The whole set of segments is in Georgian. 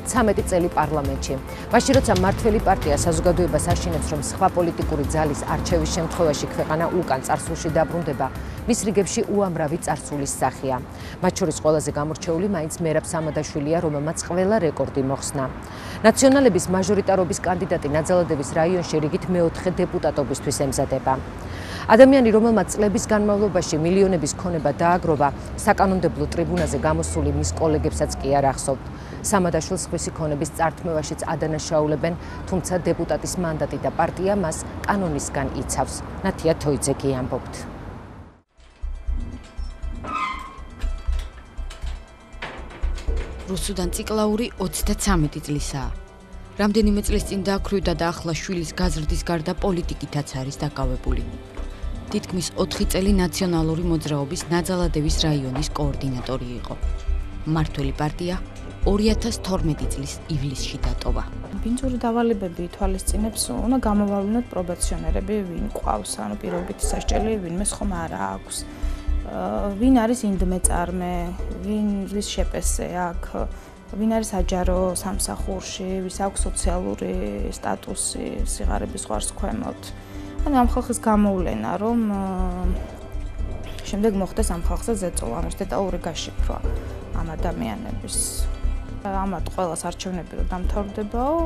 13 წელი პარლამენტში. მაშინ როცა მმართველი პარტია საზოგადოებას აშინებს, რომ სხვა პოლიტიკური ძალის არჩევის შემთხვევაში ქვეყანა უკან წარსულში დაბრუნდება, მის რიგებში უამრავი წარსულის სახეა. მათ შორის ყველაზე გამორჩეული მაინც მერაბ სამადაშვილია, რომელმაც ყველა რეკორდი მოხსნა. ნაციონალების მაჟორიტარობის კანდიდატი ნაძალადევის რაიონში რიგით მეოთხე დეპუტატობისთვის ემზადება. ადამიანი, რომელმაც წლების განმავლობაში მილიონების ქონება დააგროვა, საკანონმდებლო ტრიბუნაზე გამოსული მის კოლეგებსაც კი არ ახსოვთ. სამადაშვილს ხვისი ქონების წართმევაშიც ადანაშაულებენ, თუმცა დეპუტატის მანდატი და პარტია მას კანონისგან იცავს. ნათია თოიძე ამბობთ. რუსუდან ციკლაური 33 წლისაა. რამდენიმე წლის წინ დააქვრივდა და ახლა შვილის გაზრდის გარდა პოლიტიკითაც არის დაკავებული. თითქმის 4 წელი ნაციონალური მოძრაობის ნაძალადევის რაიონის კოორდინატორი იყო. მმართველი პარტია 2012 წლის ივლისში დატოვა. ბინძური დავალებები თვალისწინებს უნდა გამოავლინოთ პრობაციონერები, ვინ ყავს, ანუ პირობითი სასჯელი ვინმე ხომ არ აქვს. ვინ არის ინდმეწარმე, ვის შეპესე აქვს, ვინ არის საჯარო სამსახურში, ვის აქვს სოციალური სტატუსი, სიღარიბის ზღვარს ქვემოთ. ანუ ამ ხალხის გამოვლენა, რომ შემდეგ მოხდეს ამ ხალხზე ზეწოლა, ანუ დეტალური გაშიფრვა ამ ადამიანების. ამათ ყველას არჩევნები რომ დამთავრდებაო,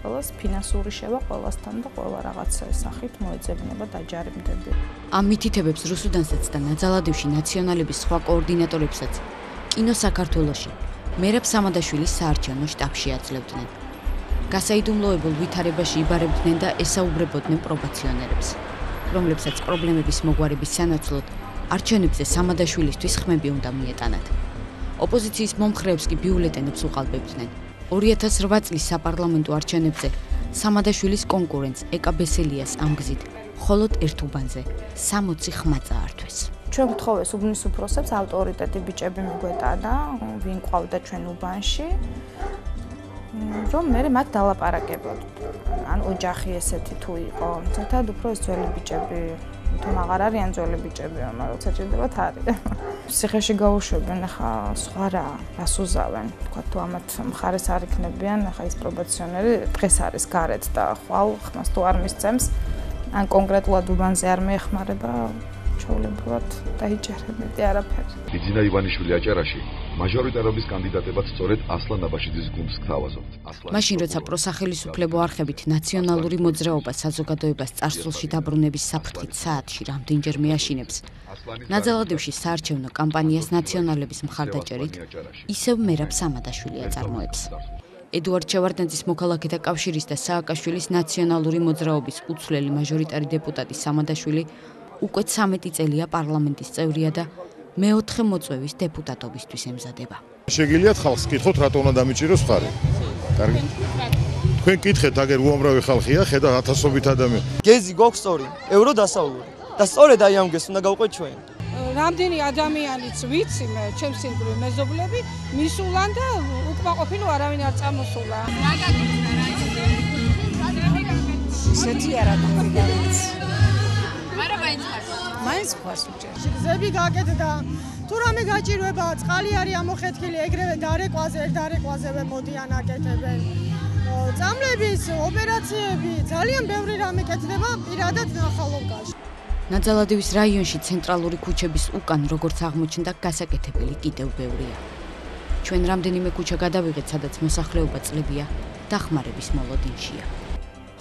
ყველას ფინანსური შევა ყველასთან და ყველა რაღაცა სახით მოეძებნება დაჯარიმდები. ამ მითითებებს რუსუდანსაც და ნაძალადევში ნაციონალების სხვა კოორდინატორებსაც კინო საქართველოში მერაბ სამადაშვილის საარჩევნო შტაბში აძლევდნენ. გასაიდუმლოებულ ვითარებაში იბარებდნენ და ესაუბრებოდნენ პრობაციონერებს, რომლებსაც პრობლემების მოგვარების სანაცვლოდ არჩევნებზე სამადაშვილისთვის ხმები უნდა მიეტანათ. ოპოზიციის მომხრეებს კი ბიულეტენებს უყალბებდნენ. 2008 წლის საპარლამენტო არჩევნებზე სამადაშვილის კონკურენტს ეკა ბესელიას ამ გზით მხოლოდ ერთ უბანზე 60 ხმა წაართვეს. ჩვენ გთხოვეს უბნის უფროსებს ავტორიტეტი ბიჭები მიგვეტანა, ვინ ყავდა ჩვენ უბანში, რომ მე მათ დალაპარაკებოდ. ან ოჯახი ესეთი თუ იყო, ზოგადად უფრო ძველი ბიჭები, თუ აღარ არიან ძველი ბიჭები, მაგრამ საჭიროებათ არის. ციხეში გაუშვებენ, ახლა სხვა რას უზავენ, თქვა თუ ამათ მხარეს არ იქნებიან, ახლა ის პრობაციონერი დღეს არის გარეთ და ხვალ ხმას თუ არ მისცემს, ან კონკრეტულად უბანზე არ მეეხმარება, ჩაოლებრივად დაიჭერებდი არაფერი. ბიძინა ივანიშვილი აჭარაში მაჟორიტარობის კანდიდატებად სწორედ ასლან აბაშიძის გუნდს გთავაზობთ. მაშინ როცა პროსახელისუფლებო არხებით ნაციონალური მოძრაობა საზოგადოებას წარსულში დაბრუნების საფრთხით საათში რამდენჯერ მეაშინებს, ნაძალადევში საარჩევნო კამპანიას ნაციონალების მხარდაჭერით ისევ მერაბ სამადაშვილი აწარმოებს. ედუარდ ჩევარდნაძის მოქალაქეთა კავშირის და სააკაშვილის ნაციონალური მოძრაობის უცვლელი მაჟორიტარი დეპუტატი სამადაშვილი უკვე 13 წელია პარლამენტის წევრია და მეოთხე მოწვევის დეპუტატობისთვის ემზადება. შეგიძლიათ ხალხს კითხოთ, რატო უნდა დამიჭიროს ხარი? კარგი. თქვენ კითხეთ, აგერ უამრავი ხალხია, ხედავთ ათასობით ადამიანი. გეზი გვაქვს სწორი, ევრო დასავლური. და სწორედ აი ამ გეზს უნდა გავყვეთ ჩვენ. რამდენი ადამიანიც ვიცი მე, ჩემს სინგლი მეზობლები, მისულან და უკმაყოფილო არავინ არ წამოსულა. ისეთი არა დავიდარიც. მაინც ხარს უჭერ. ზები გაკეთდა. თუ რამე გაჭირვება, წყალი არის ამოხეთქილი, ეგრევე დარეკვაზევე მოდიან აკეთებენ. წამლების, ოპერაციები, ძალიან ბევრი რამე კეთდება პირადად ნახალოვკაში. ნაძალადევის რაიონში ცენტრალური ქუჩების უკან, როგორც აღმოჩნდა, გასაკეთებელი კიდევ ბევრია. ჩვენ რამდენიმე ქუჩა გადავიღეთ, სადაც მოსახლეობა წლებია დახმარების მოლოდინშია.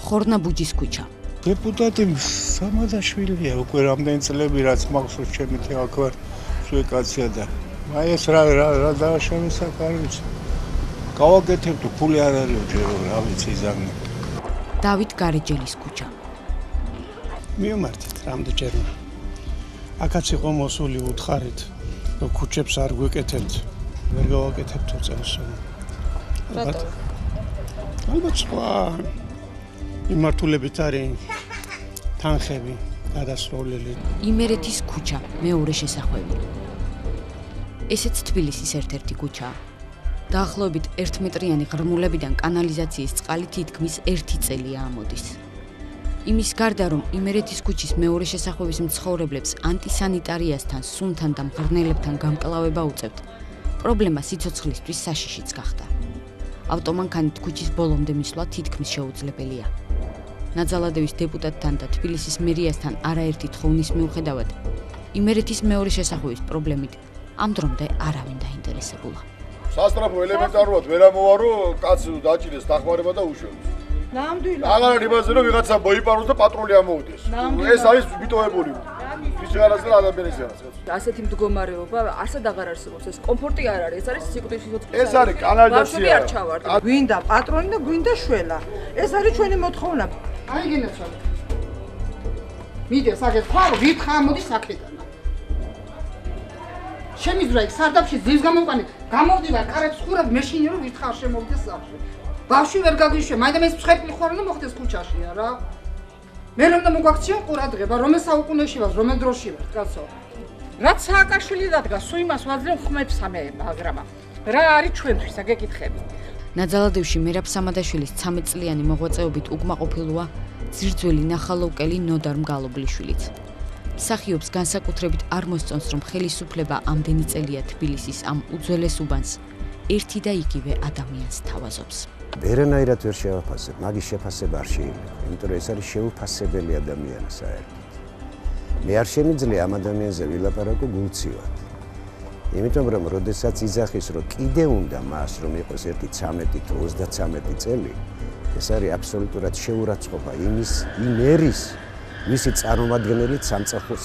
ხორნაბუჯის ქუჩა. დეპუტატი სამადაშვილია უკვე რამდენი წლები რაც მახსოვს ჩემი თეაქვარ სუეკაცია და აი ეს რა დააშემისაკ არ ვიცი. გავაკეთებ თუ ფული არ არის ჯერო რა ვიცი ზამნე. დავით გარეჯელის ქუჩა. მიემართეთ რამდენჯერმე. აქაც იყო მოსული უთხარით რომ ქუჩებს არ გვეკეთებთ. ვერ გავაკეთებთ თუ წელს. რატო? ალბათ სხვა იმართულებით არის თანხები გადასროლილი. იმერეთის ქუჩა მეორე შესახვევი. ესეც თბილისის ერთ-ერთი ქუჩაა. დაახლოებით 1 მეტრიანი ღრმულებიდან კანალიზაციის წყალი თითქმის 1 წელია ამოდის. იმის გარდა რომ იმერეთის ქუჩის მეორე შესახვევის მცხოვრებლებს ანტისანიტარიასთან, სუნთან და მღრღნელებთან გამკლავება უწევთ, პრობლემა სიცოცხლისთვის საშიშიც გახდა. ავტომანქანით ქუჩის ბოლომდე მისვლა თითქმის შეუძლებელია. ნაძალადევის დეპუტატთან და თბილისის მერიასთან არაერთი თხოვნის მიუხედავად, იმერეთის მეორე შესახვევის პრობლემით ამ დრომდე არავინ დაინტერესებულა. სასტრაფო ელემენტარულად ვერ ამოვარო, კაც დაჭირეს დახმარება და უშველოს. ნამდვილად. აღარ იმაზე რომ ვიღაცა მოიპაროს და პატრული ამოვიდეს. ეს არის მიტოვებული. ის რაღაცა ადამიანის რაღაცა. ასეთი მდგომარეობა არსად აღარ არსებობს. ეს კომფორტი არ არის, ეს არის სიკვდილის სიცოცხლე. ეს არის კანალიზაცია. გვინდა პატრონი და გვინდა შველა. ეს არის ჩვენი მოთხოვნა. აი გენაცვალე. მიდი საკეთ ხარ ვითხა მოდი საკეთანა. შემიძლია იქ სარდაფში ძილს გამოყანე. გამოვდივარ კარებს ხურად მეშინი რომ ვითხარ შემოვიდეს სახში. ბავშვი ვერ გაგვიშვე, მაინდა ეს ცხერპლი ხარ და მოხდეს ქუჩაშია რა. მე რომ და მოგვაქციო ყურადღება, რომელ საუკუნეში ვარ, რომელ დროში ვარ, კაცო. რაც სააკაშვილი დადგა, სულ იმას ვაძლევ ხმებს ამე, მაგრამ რა არის ჩვენთვის, გეკითხები. ნაძალადევში მერაბ სამადაშვილის 13 წლიანი მოღვაწეობით უკმაყოფილოა ძირძველი ნახალოვკელი ნოდარ მგალობლიშვილიც. მსახიობს განსაკუთრებით არ მოსწონს, რომ ხელისუფლება ამდენი წელია თბილისის ამ უძველეს უბანს ერთი და იგივე ადამიანს თავაზობს. ვერანაირად ვერ შევაფასებ, მაგის შეფასება არ შეიძლება, იმიტომ რომ ეს არის შეუფასებელი ადამიანი საერთოდ. მე არ შემიძლია ამ ადამიანზე ვილაპარაკო გულცივად. იმიტომ რომ როდესაც იძახის, რომ კიდე უნდა მას რომ იყოს ერთი 13 თუ 33 წელი, ეს არის აბსოლუტურად შეურაცხყოფა იმ ერის, მისი წარმომადგენელი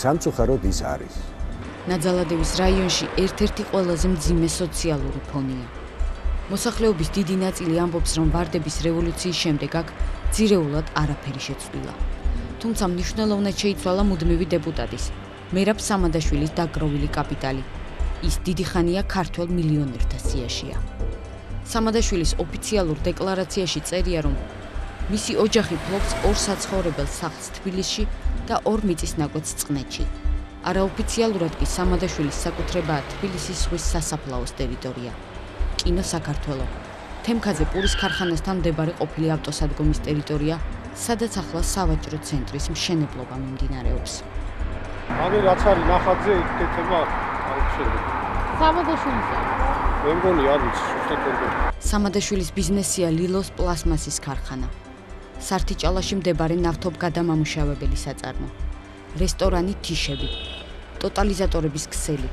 სამწუხაროდ ის არის. ნაძალადევის რაიონში ერთ-ერთი ყველაზე მძიმე სოციალური ფონია. მოსახლეობის დიდი ნაწილი ამბობს, რომ ვარდების რევოლუციის შემდეგ აქ ძირეულად არაფერი შეცვლილა. თუმცა მნიშვნელოვნად შეიცვალა მუდმივი დეპუტატის, მერაბ სამადაშვილის დაგროვილი კაპიტალი. ის დიდი ხანია ქართველ მილიონერთა სიაშია. სამადაშვილის ოფიციალურ დეკლარაციაში წერია, რომ მისი ოჯახი ფლობს 2 საცხოვრებელ სახლს თბილისში და 2 მიწის ნაკვეთს წყნეთში. არაოფიციალურად კი სამადაშვილის საკუთრებაა თბილისის ზღვის სასაფლაოს ტერიტორია. კინო საქართველო. თემქაძე პურის ქარხანასთან მდებარე ყოფილი ავტოსადგომის ტერიტორია, სადაც ახლა სავაჭრო ცენტრის მშენებლობა მიმდინარეობს. აგერ რაც არის ნახატზე იქნება სამადაშვილისა. მე მგონი არის ზუსტად. სამადაშვილის ბიზნესია ლილოს პლასმასის ქარხანა. სართიჭალაში მდებარე ნავთობგადამამუშავებელი საწარმო. რესტორანი თიშები. ტოტალიზატორების ქსელი.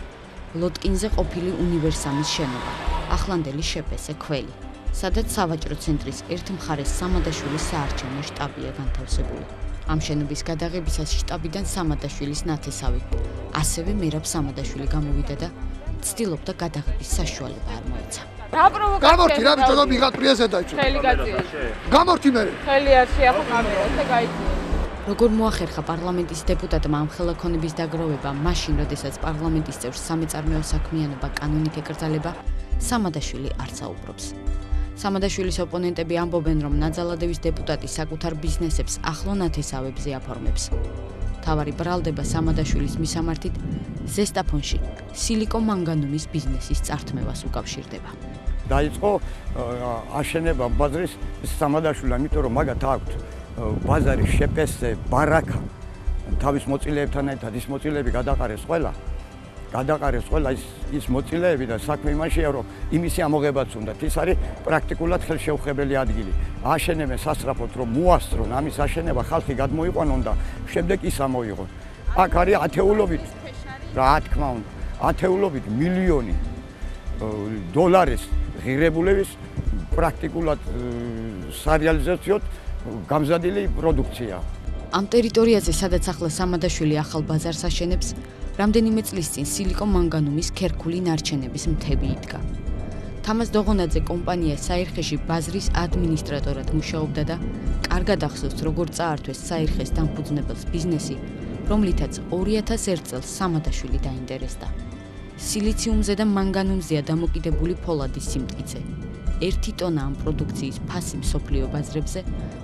ლოტკინზე ყოფილი უნივერსამის შენობა. ახლანდელი შეფესე ქველი. სადაც სავაჭრო ცენტრის ერთ მხარეს სამადაშვილის საარჩევნო შტაბია განთავსებული. ამ შენობის გადაღებისას შტაბიდან სამადაშვილის ნათესავი. ასევე მერაბ სამადაშვილი გამოვიდა და ცდილობდა გადაღების საშუალება არ მოეცა. გამორთი რა ბიჭო და მიღატრიას ედაჭო. ხელი გაწია. გამორთი მე. ხელი არ შეახო კამერას და გაიწია. როგორ მოახერხა პარლამენტის დეპუტატმა ამ ხელაქონების დაგროვება მაშინ, როდესაც პარლამენტის წევრს სამეწარმეო საქმიანობა კანონით ეკრძალება, სამადაშვილი არ საუბრობს. სამადაშვილის ოპონენტები ამბობენ, რომ ნაძალადევის დეპუტატი საკუთარ ბიზნესებს ახლო ნათესავებზე აფორმებს. თავარი ბრალდება სამადაშვილის მისამართით ზესტაფონში სილიკომანგანუმის ბიზნესის წართმევას უკავშირდება. დაიწყო აშენება ბაზრის სამადაშვილი, იმიტომ რომ მაგათ აქვთ ბაზარი შეფესე, ბარაკა. თავის მოწილეებთან ერთად ის მოწილეები გადაყარეს ყველა ის მოწილეები და საქმე იმაშია, რომ იმისი ამოღებაც უნდათ. ის არის პრაქტიკულად ხელშეუხებელი ადგილი. აშენებენ სასწრაფოდ, რომ მოასწრონ ამის აშენება, ხალხი გადმოიყვანონ და შემდეგ ის ამოიღონ. აქ არის ათეულობით, რა თქმა უნდა, ათეულობით მილიონი დოლარის ღირებულების პრაქტიკულად სარეალიზაციოდ გამზადილი პროდუქცია. ამ ტერიტორიაზე, სადაც ახლა სამადაშვილი ახალ ბაზარს აშენებს, რამდენიმე წლის წინ სილიკომანგანუმის ქერქული ნარჩენების მთები იდგა. თამაზ დოღონაძე კომპანია საირხეში ბაზრის ადმინისტრატორად მუშაობდა და კარგად ახსოვს, როგორ წაართვეს საირხეს დამფუძნებელს ბიზნესი, რომლითაც 2001 წელს სამადაშვილი დაინტერესდა. სილიციუმზე და მანგანუმზეა დამოკიდებული ფოლადის სიმტკიცე. 1 ტონა ამ პროდუქციის ფასი მსოფლიო ბაზრებზე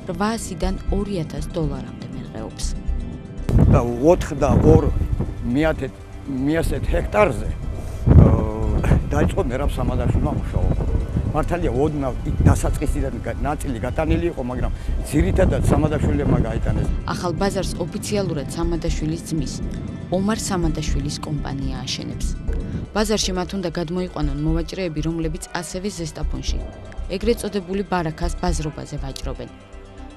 800-დან 2000 დოლარამდე მერყეობს. და 82,000 ჰექტარზე დაიწყო მერაბ სამადაშვილმა მუშაობა. მართალია ოდნავ დასაწყისიდან ნაწილი გატანილი იყო, მაგრამ ძირითადად სამადაშვილებმა გაიტანეს. ახალ ბაზარს ოფიციალურად სამადაშვილის ძმის ომარ სამადაშვილის კომპანია აშენებს. ბაზარში მათ უნდა გადმოიყვანონ მოვაჭრეები, რომლებიც ასევე ზესტაფონში, ეგრეთ წოდებული ბარაქას ბაზრობაზე ვაჭრობენ.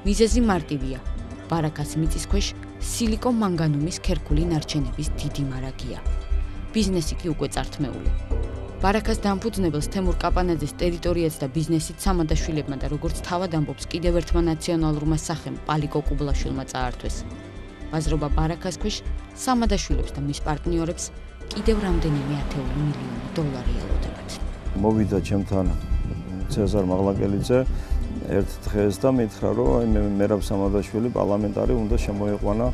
მიზეზი მარტივია. ბარაქას მიწის ქვეშ სილიკონ-მანგანუმის ქერქული ნარჩენების დიდი მარაგია. ბიზნესი კი უკვე წართმეული. ბარაქას დამფუძნებელს თემურ კაპანაძეს ტერიტორიაც და ბიზნესით სამადაშვილებმა და როგორც თავად ამბობს კიდევ ერთმა ნაციონალურმა სახემ პალიკო კუბლაშვილმა წაართვეს. ბაზრობა ბარაქას ქვეშ სამადაშვილებს და მის პარტნიორებს კიდევ რამდენიმე ათეული მილიონი დოლარი ელოდებათ. მოვიდა ჩემთან ცეზარ მაღლაკელიძე ერთ დღეს და მითხრა, რომ მერაბ სამადაშვილი პარლამენტარი უნდა შემოიყვანა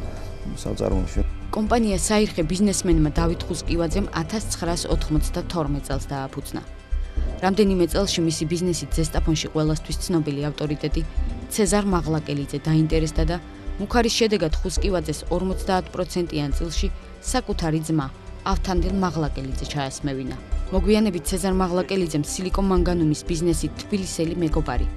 საწარმოში. კომპანია საირხე ბიზნესმენმა დავით ხუსკივაძემ 1992 წელს დააფუძნა. რამდენიმე წელში მისი ბიზნესით ზესტაფონში ყველასთვის ცნობილი ავტორიტეტი ცეზარ მაღლაკელიძე დაინტერესდა და მუქარის შედეგად ხუსკივაძეს 50%-იან წილში საკუთარი ძმა ავთანდილ მაღლაკელიძე ჩაასმევინა. მოგვიანებით ცეზარ მაღლაკელიძემ სილიკონ-მანგანუმის ბიზნესით თბილისელი მეგობარი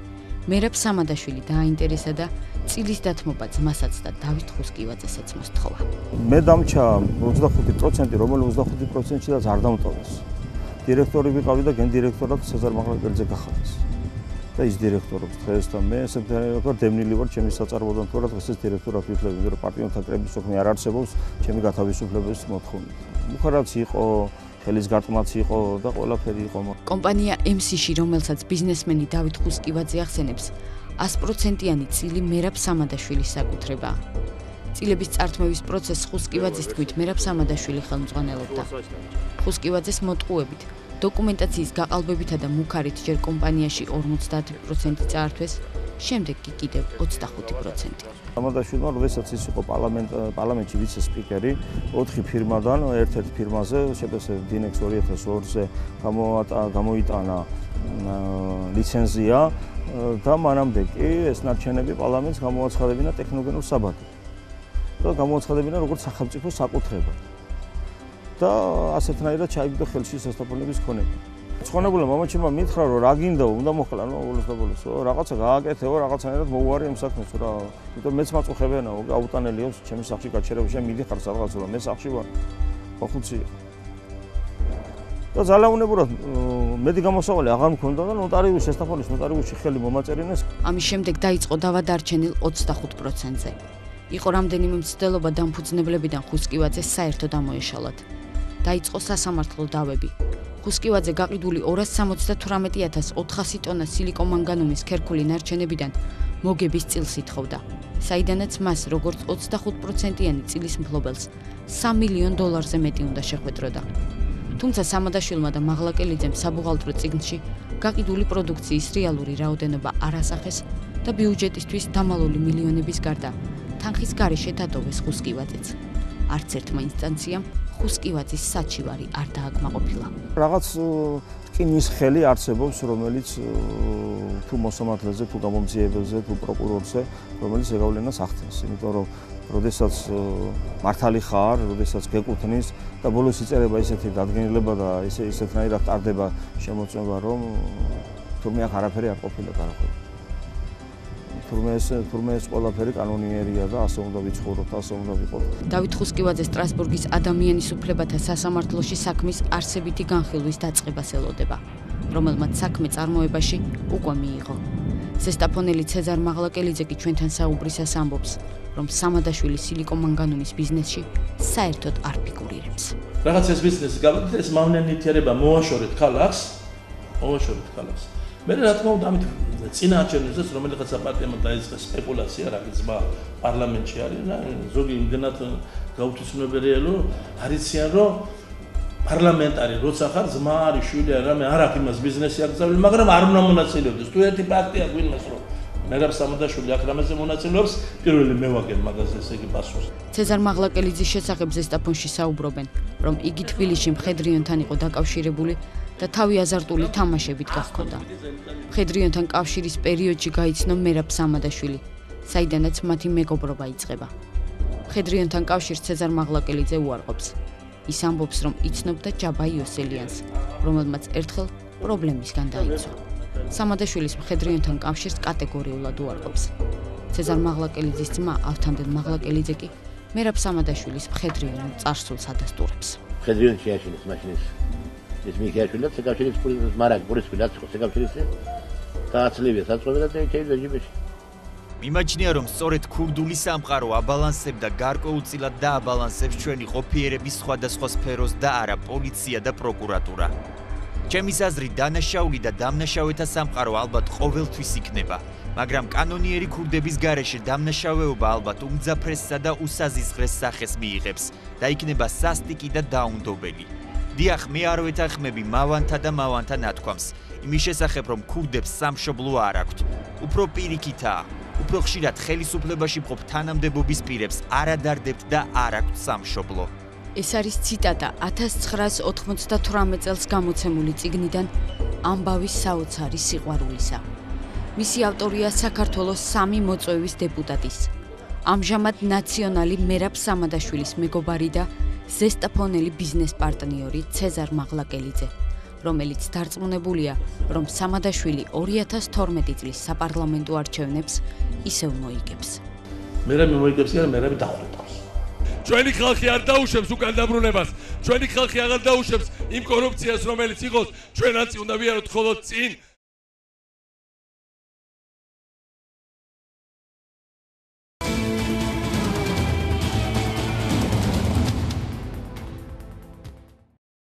მერაბ სამადაშვილი დააინტერესა და წილის დათმობა ძმასაც და დავით ხუსკივაძესაც მოსთხოვა. მე დამჩა 25%, რომელიც 25%-იდანაც არ დამტოვეს. დირექტორი ვიყავი და გენდირექტორად ცეზარ მაღლაკელიძე გახადეს. და ის დირექტორობს დღეს და მე ესე ვთქვა დევნილი ვარ ჩემი საწარმოდან თუ რა დღეს ეს დირექტორად ვიქნები, იმიტომ რომ პარტნიორთა კრების სოქმე არ არსებობს ჩემი გათავისუფლების მოთხოვნით. მუხარაც იყო, ხელის გარტყმაც იყო და ყველაფერი იყო. კომპანია MC-ში, რომელსაც ბიზნესმენი დავით ხუსკივაძე ახსენებს, 100%-იანი წილი მერაბ სამადაშვილის საკუთრებაა. წილების წართმევის პროცესს ხუსკივაძის თქმით მერაბ სამადაშვილი ხელმძღვანელობდა. ხუსკივაძეს მოტყუებით დოკუმენტაციის გაყალბებითა და მუქარით ჯერ კომპანიაში 50% წაართვეს, შემდეგ კი კიდევ 25%. სამადაშვილმა, როდესაც ის იყო პარლამენტში ვიცე-სპიკერი, 4 ფირმადან ერთ-ერთ ფირმაზე, შეფასე დინექს 2002-ზე გამოიტანა ლიცენზია და მანამდე კი ეს ნარჩენები პარლამენტს გამოაცხადებინა ტექნოგენურ საბადოდ. და გამოაცხადებინა როგორც სახელმწიფო საკუთრება. და ასეთნაირად ჩაიგდო ხელში სასტაფონების ქონება. ცხონებულა მამაჩემმა მითხრა, რომ რა გინდა, უნდა მოხლა, ბოლოს და ბოლოს, რაღაცა გააკეთეო, რაღაცნაირად მოუარი ამ საქმეს რა. იმიტომ მეც მაწუხებიანაო, გაუტანელიო ჩემი სახლში გაჩერებაში, მიდიხარ სადღაც რა, მე სახლში ვარ. ხუთი. და ძალაუნებურად მედი გამოსავალი აღარ მქონდა და ნოტარიუსი სასტაფონის ნოტარიუსში ხელი მომაწერინეს. ამის შემდეგ დაიწყო დავა დარჩენილ 25%-ზე. იყო რამდენიმე მცდელობა დამფუძნებლებიდან ხუსკივაძეს საერთოდ ამოეშალათ. დაიწყო სასამართლო დავები. ხუსკივაძე გაყიდული 278.400 ტონა სილიკონ-მანგანუმის ქერქული ნარჩენებიდან მოგების წილს ითხოვდა, საიდანაც მას როგორც 25%-იანი წილის მფლობელს $3 მილიონ მეტი უნდა შეხვედროდა. თუმცა სამადაშვილმა და მაღლაკელიძემ საბუღალტრო წიგნში გაყიდული პროდუქციის რეალური რაოდენობა არ ასახეს და ბიუჯეტისთვის დამალული მილიონების გარდა თანხის გარეშე დატოვეს ხუსკივაძეც. არც ერთმა ინსტანციამ ხუსკივაძის საჩივარი არ დააკმაყოფილა. რაღაც რკინის ხელი არსებობს, რომელიც თუ მოსამართლეზე, თუ გამომძიებელზე, თუ პროკურორზე, რომელიც ეგავლენას ახდენს, იმიტომ რომ როდესაც მართალი ხარ, როდესაც გეკუთვნის და ბოლოს იწერება ისეთი დადგენილება და ისეთნაირად ტარდება შემოწმება, რომ თურმე აქ არაფერი არ ყოფილა გარკვეული. თურმე ეს ყველაფერი კანონიერია და ასე უნდა ვიცხოვროთ, ასე უნდა ვიყოთ. დავით ხუსკივაძე სტრასბურგის ადამიანის უფლებათა სასამართლოში საქმის არსებითი განხილვის დაწყებას ელოდება, რომელმაც საქმე წარმოებაში უკვე მიიღო. ზესტაფონელი ცეზარ მაღლაკელიძე კი ჩვენთან საუბრისას ამბობს, რომ სამადაშვილი სილიკონ-მანგანუმის ბიზნესში საერთოდ არ ფიგურირებს. რაღაც ეს ბიზნესი გავაკეთეთ, ეს მავნიანი ნივთიერება მოვაშორეთ ქალაქს. მე რა თქმა უნდა ამით წინაარჩევნებს რომელიღაცა პარტიამ დაიწყო სპეკულაცია რა გზმა პარლამენტში არის და ზოგი იმდენად გაუთვისმნებელია რომ არიციან რომ პარლამენტარი როცა ხარ ძმა არის შვილი არის რამე არ აქვს იმას ბიზნესი აკრძალული მაგრამ არ უნდა მონაწილეობდეს თუ ერთი პარტია გვინმეს რომ მერაბ სამადაშვილი აქ რამეზე მონაწილეობს პირველი მე ვაგებ მაგაზე ესე იგი პასუხს ცეზარ მაღლაკელიძის შესახებ ზესტაფონში საუბრობენ რომ იგი თბილისში მხედრიონთან იყო დაკავშირებული და თავი აზარტული თამაშებით გახდა. მხედრიონთან კავშირის პერიოდში გაიცნო მერაბ სამადაშვილი, საიდანაც მათი მეგობრობა იწყება. მხედრიონთან კავშირს ცეზარ მაღლაკელიძე უარყოფს. ის ამბობს, რომ იცნობდა ჯაბა იოსელიანს, რომელმაც ერთხელ პრობლემისგან დაიცვა. სამადაშვილის მხედრიონთან კავშირს კატეგორიულად უარყოფს. ცეზარ მაღლაკელიძის ძმა ავთანდილ მაღლაკელიძე კი მერაბ სამადაშვილის მხედრიანულ წარსულს ადასტურებს. მხედრიანი შეაშინეს მაშინის ეს მიხეაშვილად საკავშირის პურის ფილაც ხო საკავშირის დააცლივია საწყობი და თეითი რეჟიმში. მიმაჩნია რომ სწორედ ქურდული სამყარო აბალანსებდა გარკვეულწილად და აბალანსებს ჩვენი ყოფიერების სხვადასხვა სფეროს და არა პოლიცია და პროკურატურა. ჩემის აზრით დანაშაული და დამნაშავეთა სამყარო ალბათ ყოველთვის იქნება, მაგრამ კანონიერი ქურდების გარეშე დამნაშავეობა ალბათ უმძაფრესსა და უსაზიზღრეს სახეს მიიღებს და იქნება სასტიკი და დაუნდობელი. დიახ, მე არ ვეთანხმები მავანთა და მავანთა ნათქვამს, იმის შესახებ რომ ქურდებს სამშობლო არ აქვთ. უფრო პირიქითაა, უფრო ხშირად ხელისუფლებაში მყოფ თანამდებობის პირებს არ ადარდებთ და არ აქვთ სამშობლო. ეს არის ციტატა 1998 წელს გამოცემული წიგნიდან ამბავის საოცარი სიყვარულისა. მისი ავტორია საქართველოს 3 მოწვევის დეპუტატის, ამჟამად ნაციონალი მერაბ სამადაშვილის მეგობარი და ზესტაფონელი ბიზნეს პარტნიორი ცეზარ მაღლაკელიძე, რომელიც დარწმუნებულია, რომ სამადაშვილი 2012 წლის საპარლამენტო არჩევნებს ისევ მოიგებს. მერაბი მოიგებს და მერაბი დახვრიტავს. ჩვენი ხალხი არ დაუშვებს უკან დაბრუნებას. ჩვენი ხალხი აღარ დაუშვებს იმ კორუფციას, რომელიც იყოს ჩვენაც უნდა ვიაროთ მხოლოდ წინ